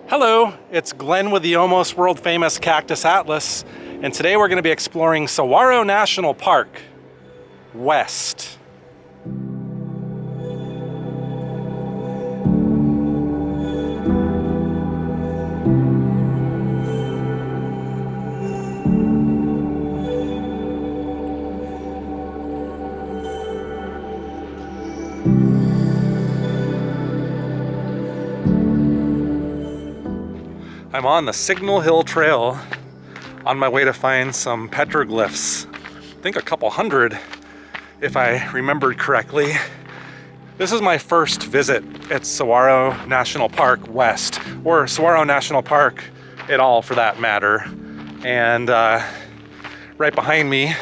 Hello, it's Glenn with the almost world famous Cactus Atlas, and today we're going to be exploring Saguaro National Park, West. I'm on the Signal Hill Trail on my way to find some petroglyphs. I think a couple hundred, if I remembered correctly. This is my first visit at Saguaro National Park West, or Saguaro National Park at all for that matter. And right behind me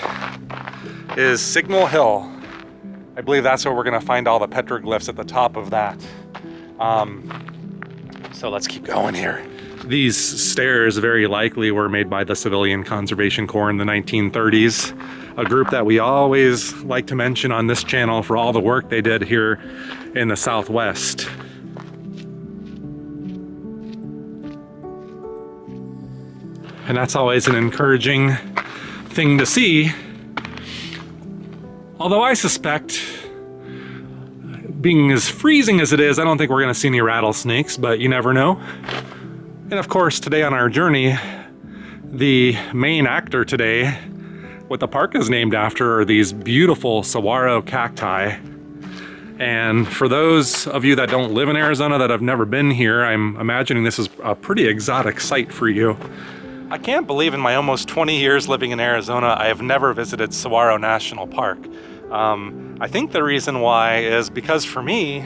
is Signal Hill. I believe that's where we're gonna find all the petroglyphs at the top of that. So let's keep going here. These stairs very likely were made by the Civilian Conservation Corps in the 1930s, a group that we always like to mention on this channel for all the work they did here in the Southwest. And that's always an encouraging thing to see. Although I suspect, being as freezing as it is, I don't think we're gonna see any rattlesnakes, but you never know. And of course, today on our journey, the main actor today, what the park is named after, are these beautiful saguaro cacti. And for those of you that don't live in Arizona, that have never been here, I'm imagining this is a pretty exotic sight for you. I can't believe in my almost 20 years living in Arizona, I have never visited Saguaro National Park. I think the reason why is because for me,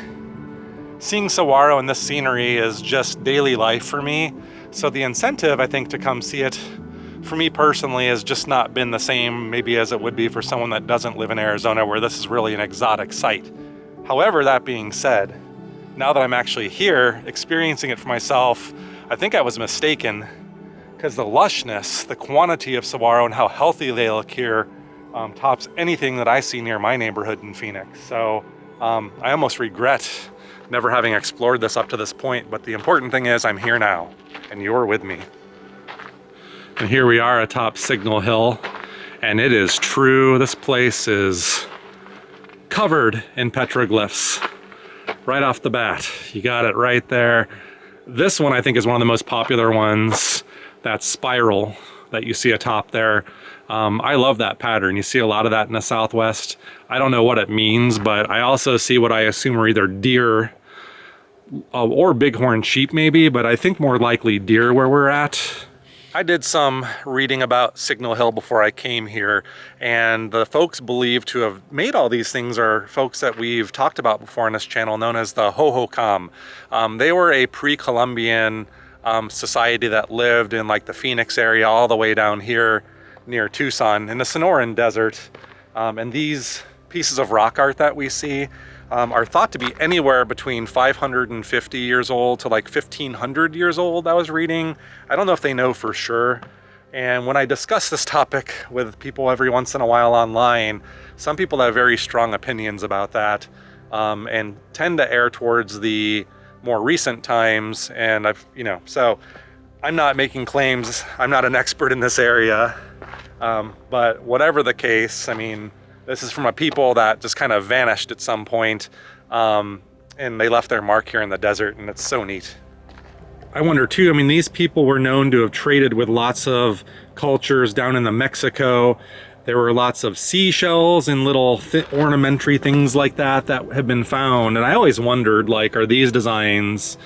seeing saguaro and this scenery is just daily life for me. So the incentive, I think, to come see it, for me personally, has just not been the same maybe as it would be for someone that doesn't live in Arizona, where this is really an exotic sight. However, that being said, now that I'm actually here, experiencing it for myself, I think I was mistaken, because the lushness, the quantity of saguaro and how healthy they look here tops anything that I see near my neighborhood in Phoenix. So I almost regret never having explored this up to this point, but the important thing is I'm here now, and you're with me. And here we are atop Signal Hill, and it is true, this place is covered in petroglyphs. Right off the bat, you got it right there. This one I think is one of the most popular ones, that spiral that you see atop there. I love that pattern. You see a lot of that in the Southwest. I don't know what it means, but I also see what I assume are either deer or bighorn sheep maybe, but I think more likely deer where we're at. I did some reading about Signal Hill before I came here, and the folks believed to have made all these things are folks that we've talked about before on this channel, known as the Hohokam. They were a pre-Columbian society that lived in like the Phoenix area all the way down here near Tucson in the Sonoran Desert. And these pieces of rock art that we see are thought to be anywhere between 550 years old to like 1500 years old, I was reading. I don't know if they know for sure. And when I discuss this topic with people every once in a while online, some people have very strong opinions about that and tend to err towards the more recent times. And so I'm not making claims. I'm not an expert in this area. But whatever the case, I mean, this is from a people that just kind of vanished at some point, and they left their mark here in the desert, and it's so neat. I wonder too, I mean, these people were known to have traded with lots of cultures down in the Mexico. There were lots of seashells and little ornamental things like that that have been found. And I always wondered, like, are these designs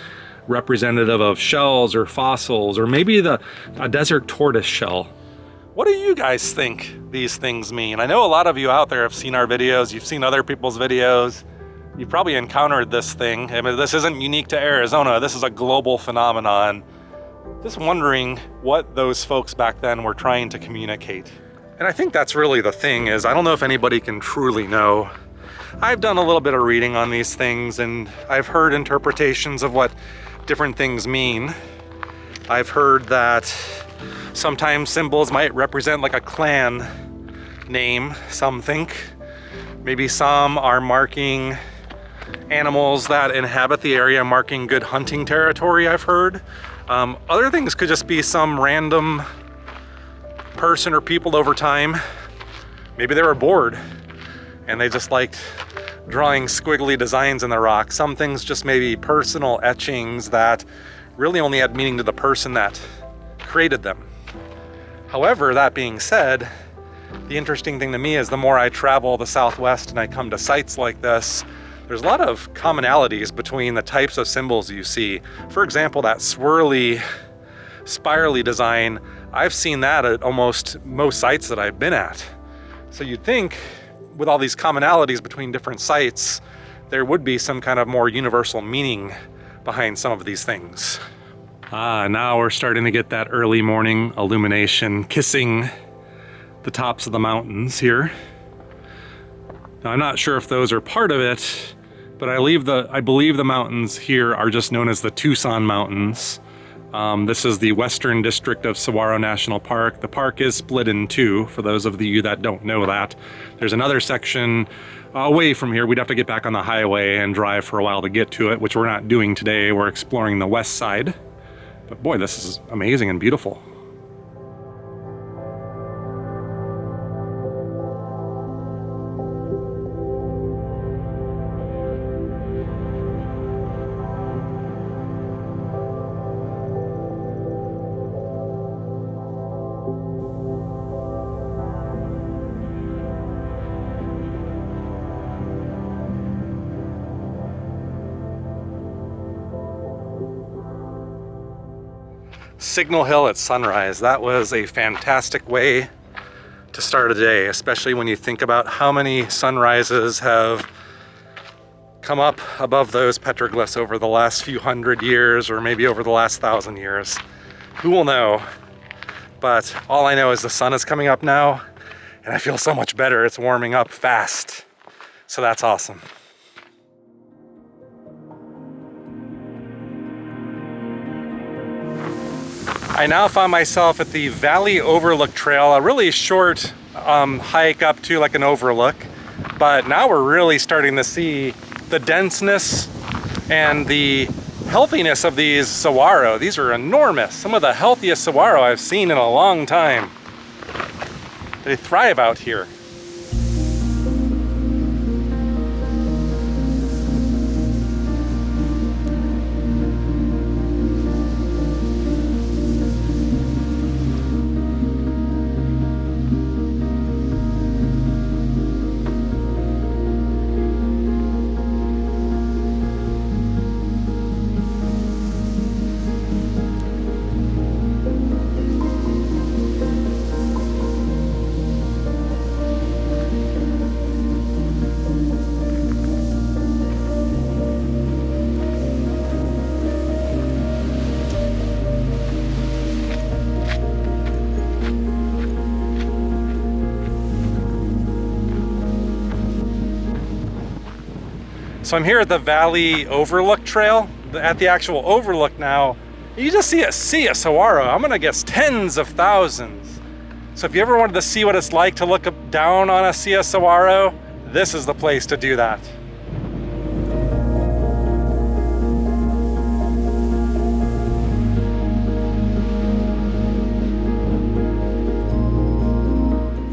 representative of shells or fossils, or maybe a desert tortoise shell? What do you guys think these things mean? I know a lot of you out there have seen our videos, you've seen other people's videos, you've probably encountered this thing. I mean, this isn't unique to Arizona, this is a global phenomenon. Just wondering what those folks back then were trying to communicate. And I think that's really the thing, is I don't know if anybody can truly know. I've done a little bit of reading on these things, and I've heard interpretations of what different things mean. I've heard that sometimes symbols might represent like a clan name, some think. Maybe some are marking animals that inhabit the area, marking good hunting territory, I've heard. Other things could just be some random person or people over time. Maybe they were bored and they just liked drawing squiggly designs in the rock. Some things just maybe personal etchings that really only had meaning to the person that created them. However, that being said, the interesting thing to me is the more I travel the Southwest and I come to sites like this, there's a lot of commonalities between the types of symbols you see. For example, that swirly, spirally design, I've seen that at almost most sites that I've been at. So you'd think with all these commonalities between different sites, there would be some kind of more universal meaning behind some of these things. Now we're starting to get that early morning illumination kissing the tops of the mountains here. Now, I'm not sure if those are part of it, but I believe the mountains here are just known as the Tucson Mountains. This is the Western District of Saguaro National Park. The park is split in two, for those of you that don't know that. There's another section away from here. We'd have to get back on the highway and drive for a while to get to it, which we're not doing today. We're exploring the west side. But boy, this is amazing and beautiful. Signal Hill at sunrise. That was a fantastic way to start a day, especially when you think about how many sunrises have come up above those petroglyphs over the last few hundred years, or maybe over the last 1,000 years. Who will know? But all I know is the sun is coming up now, and I feel so much better. It's warming up fast. So that's awesome. I now found myself at the Valley Overlook Trail, a really short hike up to like an overlook, but now we're really starting to see the denseness and the healthiness of these saguaro. These are enormous, some of the healthiest saguaro I've seen in a long time. They thrive out here. So I'm here at the Valley Overlook Trail, at the actual overlook now. You just see a sea of saguaro. I'm gonna guess tens of thousands. So if you ever wanted to see what it's like to look down on a sea of saguaro, this is the place to do that.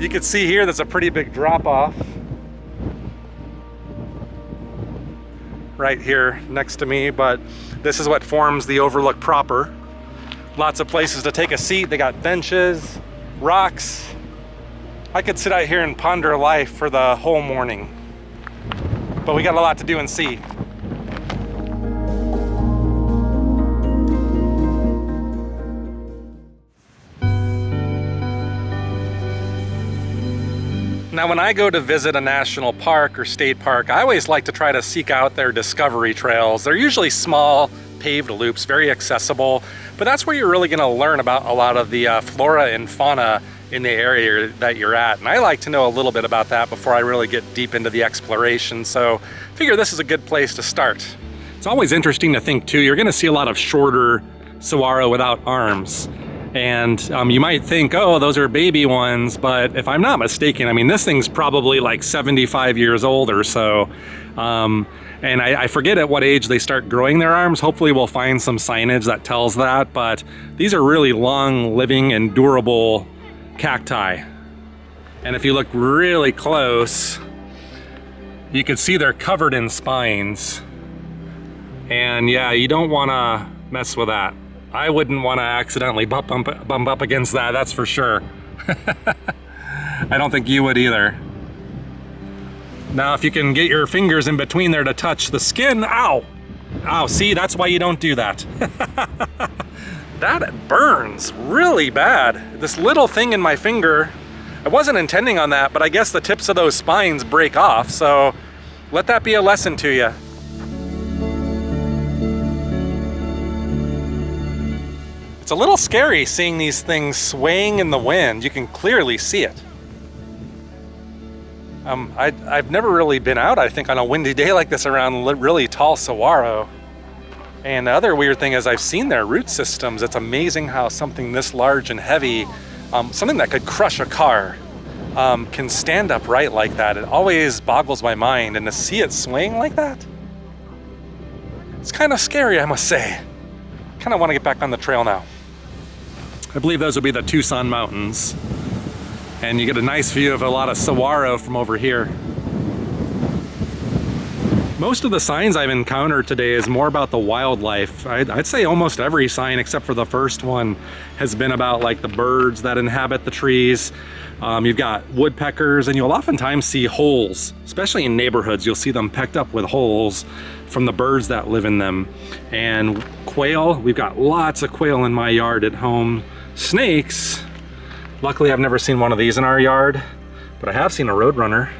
You can see here there's a pretty big drop off. Right here next to me, but this is what forms the overlook proper. Lots of places to take a seat. They got benches, rocks. I could sit out here and ponder life for the whole morning, but we got a lot to do and see. Now, when I go to visit a national park or state park, I always like to try to seek out their discovery trails. They're usually small, paved loops, very accessible, but that's where you're really gonna learn about a lot of the flora and fauna in the area that you're at. And I like to know a little bit about that before I really get deep into the exploration. So I figure this is a good place to start. It's always interesting to think too, you're gonna see a lot of shorter saguaro without arms. And you might think, oh, those are baby ones, but if I'm not mistaken, I mean, this thing's probably like 75 years old or so. And I forget at what age they start growing their arms. Hopefully we'll find some signage that tells that, but these are really long living and durable cacti. And if you look really close, you can see they're covered in spines. And yeah, you don't want to mess with that. I wouldn't want to accidentally bump up against that, that's for sure. I don't think you would either. Now, if you can get your fingers in between there to touch the skin, ow! Ow, see, that's why you don't do that. That burns really bad. This little thing in my finger, I wasn't intending on that, but I guess the tips of those spines break off, so let that be a lesson to you. It's a little scary seeing these things swaying in the wind. You can clearly see it. I've never really been out, I think, on a windy day like this around really tall saguaro. And the other weird thing is I've seen their root systems. It's amazing how something this large and heavy, something that could crush a car, can stand upright like that. It always boggles my mind, and to see it swaying like that, it's kind of scary, I must say. Kind of want to get back on the trail now. I believe those would be the Tucson Mountains. And you get a nice view of a lot of saguaro from over here. Most of the signs I've encountered today is more about the wildlife. I'd say almost every sign except for the first one has been about like the birds that inhabit the trees. You've got woodpeckers, and you'll oftentimes see holes, especially in neighborhoods. You'll see them pecked up with holes from the birds that live in them. And quail, we've got lots of quail in my yard at home. Snakes, luckily I've never seen one of these in our yard, but I have seen a roadrunner.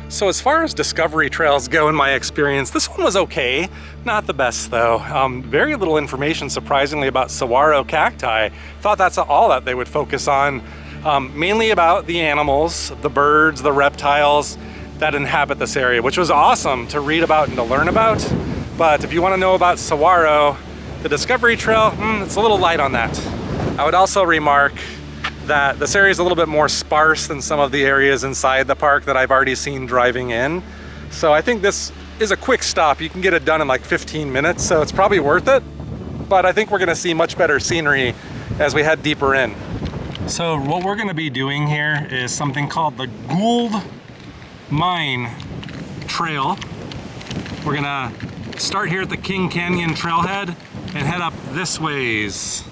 So as far as discovery trails go, in my experience, this one was okay. Not the best though. Very little information, surprisingly, about saguaro cacti. Thought that's all that they would focus on. Mainly about the animals, the birds, the reptiles that inhabit this area, which was awesome to read about and to learn about. But if you want to know about saguaro, the discovery trail, it's a little light on that. I would also remark that this area is a little bit more sparse than some of the areas inside the park that I've already seen driving in. So I think this is a quick stop. You can get it done in like 15 minutes, so it's probably worth it. But I think we're gonna see much better scenery as we head deeper in. So what we're gonna be doing here is something called the Gould Mine Trail. We're gonna start here at the King Canyon Trailhead and head up this ways.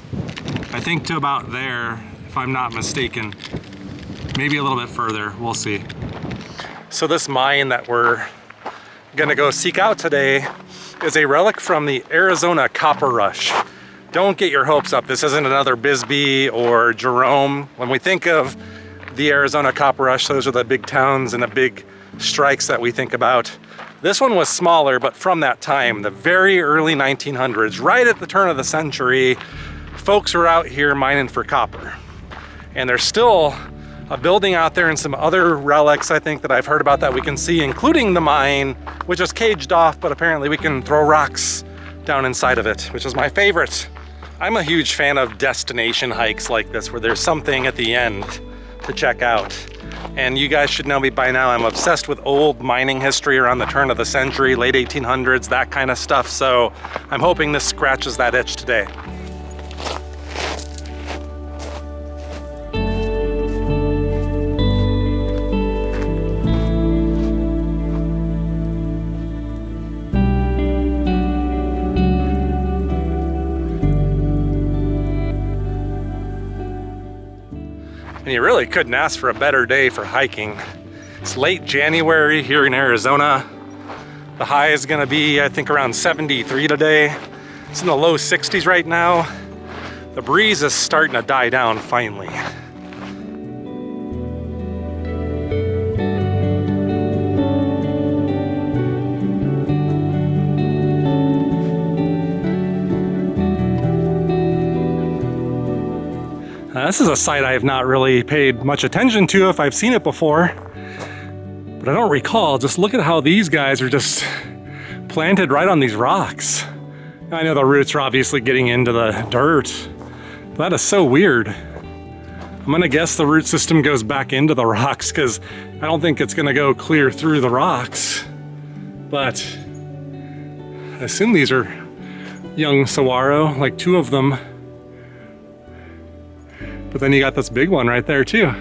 I think to about there, if I'm not mistaken. Maybe a little bit further, we'll see. So this mine that we're gonna go seek out today is a relic from the Arizona Copper Rush. Don't get your hopes up. This isn't another Bisbee or Jerome. When we think of the Arizona Copper Rush, those are the big towns and the big strikes that we think about. This one was smaller, but from that time, the very early 1900s, right at the turn of the century, folks were out here mining for copper. And there's still a building out there and some other relics, I think, that I've heard about that we can see, including the mine, which is caged off, but apparently we can throw rocks down inside of it, which is my favorite. I'm a huge fan of destination hikes like this, where there's something at the end to check out. And you guys should know me by now, I'm obsessed with old mining history around the turn of the century, late 1800s, that kind of stuff. So I'm hoping this scratches that itch today. And you really couldn't ask for a better day for hiking. It's late January here in Arizona. The high is gonna be, I think, around 73 today. It's in the low 60s right now. The breeze is starting to die down finally. This is a site I have not really paid much attention to if I've seen it before, but I don't recall. Just look at how these guys are just planted right on these rocks. I know the roots are obviously getting into the dirt, but that is so weird. I'm gonna guess the root system goes back into the rocks because I don't think it's gonna go clear through the rocks, but I assume these are young saguaro, like 2 of them. But then you got this big one right there too.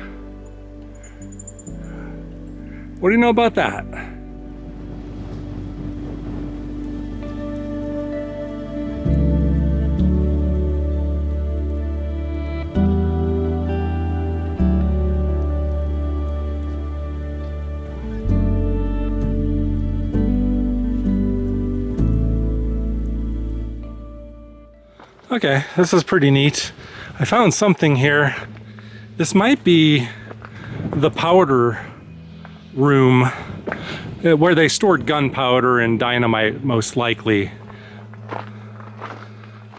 What do you know about that? Okay, this is pretty neat. I found something here. This might be the powder room where they stored gunpowder and dynamite, most likely.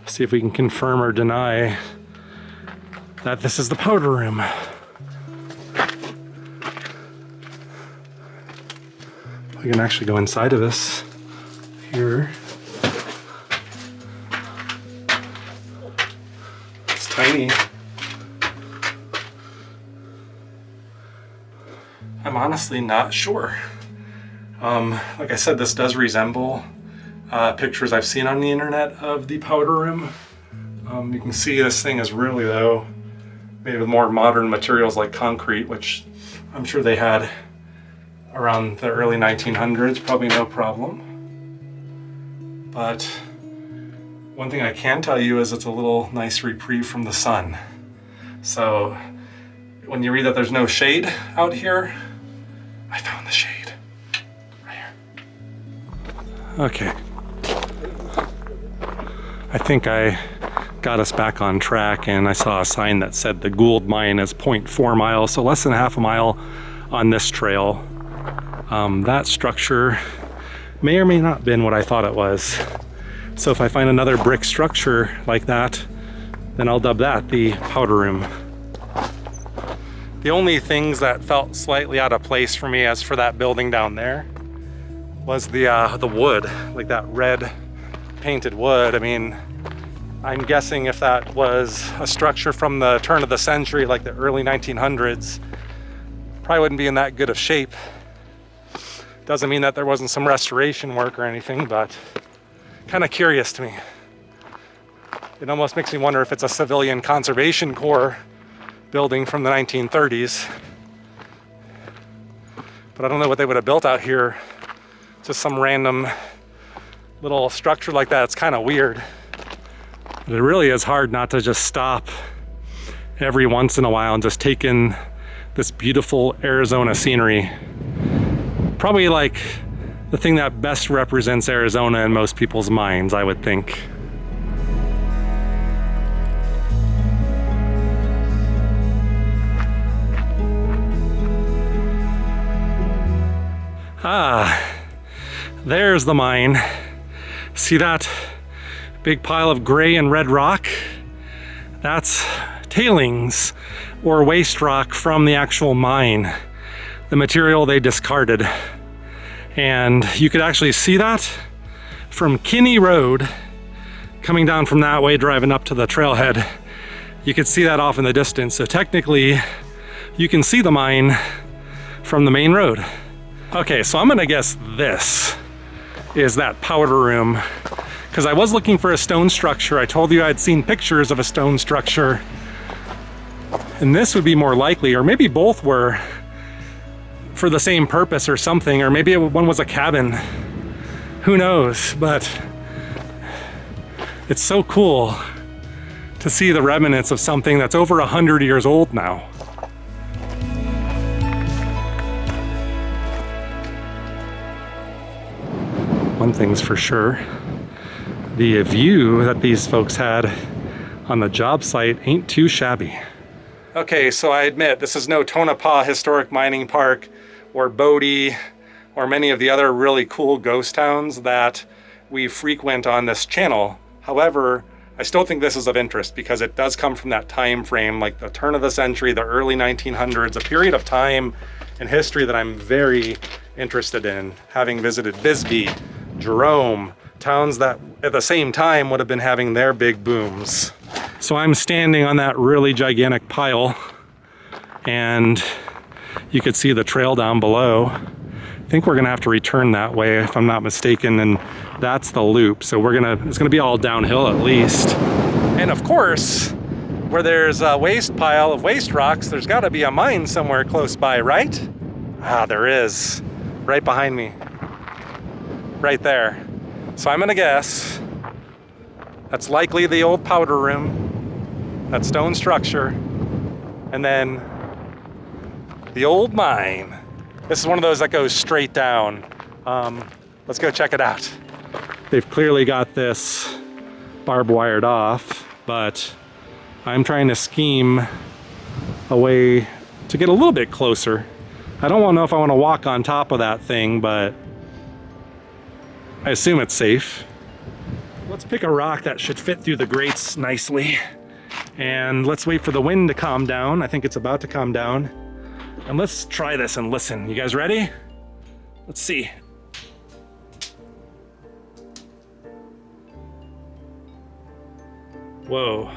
See if we can confirm or deny that this is the powder room. I can actually go inside of this here. Tiny. I'm honestly not sure. Like I said, this does resemble pictures I've seen on the internet of the powder room. You can see this thing is really, though, made with more modern materials like concrete, which I'm sure they had around the early 1900s, probably no problem. But one thing I can tell you is it's a little nice reprieve from the sun. So when you read that there's no shade out here, I found the shade right here. Okay. I think I got us back on track, and I saw a sign that said the Gould Mine is 0.4 miles, so less than half a mile on this trail. That structure may or may not have been what I thought it was. So if I find another brick structure like that, then I'll dub that the powder room. The only things that felt slightly out of place for me as for that building down there was the wood, like that red painted wood. I mean, I'm guessing if that was a structure from the turn of the century, like the early 1900s, probably wouldn't be in that good of shape. Doesn't mean that there wasn't some restoration work or anything, but kind of curious to me. It almost makes me wonder if it's a civilian conservation corps building from the 1930s. But I don't know what they would have built out here. Just some random little structure like that. It's kind of weird. But it really is hard not to just stop every once in a while and just take in this beautiful Arizona scenery. Probably like the thing that best represents Arizona in most people's minds, I would think. Ah, there's the mine. See that big pile of gray and red rock? That's tailings or waste rock from the actual mine, the material they discarded. And you could actually see that from Kinney Road, coming down from that way, driving up to the trailhead. You could see that off in the distance. So technically, you can see the mine from the main road. Okay, so I'm gonna guess this is that powder room, because I was looking for a stone structure. I told you I'd seen pictures of a stone structure, and this would be more likely, or maybe both were for the same purpose or something, or maybe one was a cabin. Who knows? But it's so cool to see the remnants of something that's over 100 years old now. One thing's for sure. The view that these folks had on the job site ain't too shabby. Okay, so I admit this is no Tonopah Historic Mining Park or Bodie or many of the other really cool ghost towns that we frequent on this channel. However, I still think this is of interest because it does come from that time frame, like the turn of the century, the early 1900s, a period of time in history that I'm very interested in, having visited Bisbee, Jerome, towns that at the same time would have been having their big booms. So I'm standing on that really gigantic pile and you could see the trail down below. I think we're gonna have to return that way if I'm not mistaken, and that's the loop. So it's gonna be all downhill at least. And of course, where there's a waste pile of waste rocks, there's gotta be a mine somewhere close by, right? Ah, there is, right behind me, right there. So I'm gonna guess that's likely the old powder room, that stone structure, and then the old mine. This is one of those that goes straight down. Let's go check it out. They've clearly got this barbed wired off, but I'm trying to scheme a way to get a little bit closer. I don't know if I want to walk on top of that thing, but I assume it's safe. Let's pick a rock that should fit through the grates nicely. And let's wait for the wind to calm down. I think it's about to calm down. And let's try this and listen. You guys ready? Let's see. Whoa.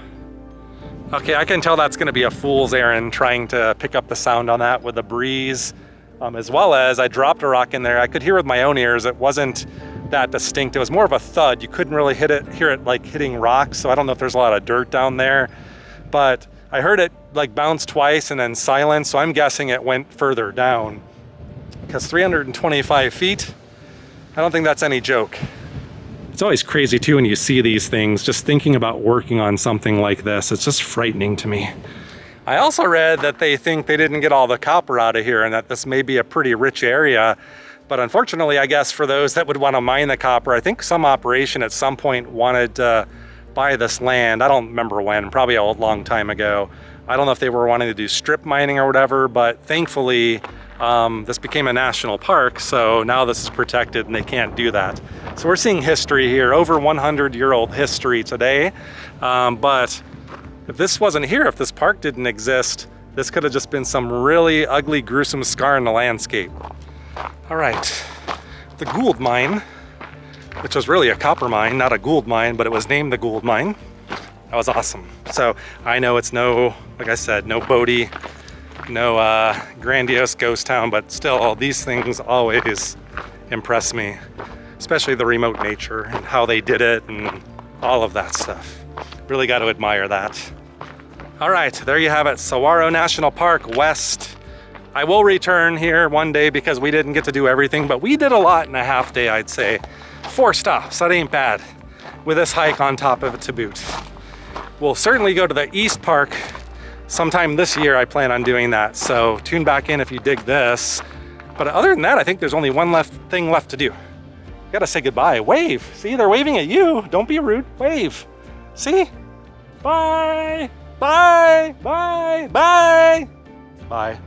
Okay, I can tell that's gonna be a fool's errand trying to pick up the sound on that with the breeze. As well as I dropped a rock in there. I could hear with my own ears, it wasn't that distinct. It was more of a thud. You couldn't really hear it like hitting rocks. So I don't know if there's a lot of dirt down there, but I heard it like bounce twice and then silence, so I'm guessing it went further down. Because 325 feet, I don't think that's any joke. It's always crazy too when you see these things, just thinking about working on something like this, it's just frightening to me. I also read that they think they didn't get all the copper out of here and that this may be a pretty rich area. But unfortunately, I guess for those that would want to mine the copper, I think some operation at some point wanted to buy this land. I don't remember when, probably a long time ago. I don't know if they were wanting to do strip mining or whatever, but thankfully this became a national park, so now this is protected and they can't do that. So we're seeing history here, over 100-year-old history today. But if this wasn't here, if this park didn't exist, this could have just been some really ugly, gruesome scar in the landscape. All right, the Gould Mine, which was really a copper mine, not a gold mine, but it was named the Gould Mine. That was awesome. So I know it's no, like I said, no Bodie, no grandiose ghost town, but still these things always impress me, especially the remote nature and how they did it and all of that stuff. Really got to admire that. All right, there you have it, Saguaro National Park West. I will return here one day because we didn't get to do everything, but we did a lot in a half day, I'd say. 4 stops, that ain't bad, with this hike on top of it to boot. We'll certainly go to the East Park sometime this year. I plan on doing that, so tune back in if you dig this. But other than that, I think there's only one thing left to do. You gotta say goodbye. Wave. See, they're waving at you. Don't be rude. Wave. See? Bye. Bye. Bye. Bye. Bye.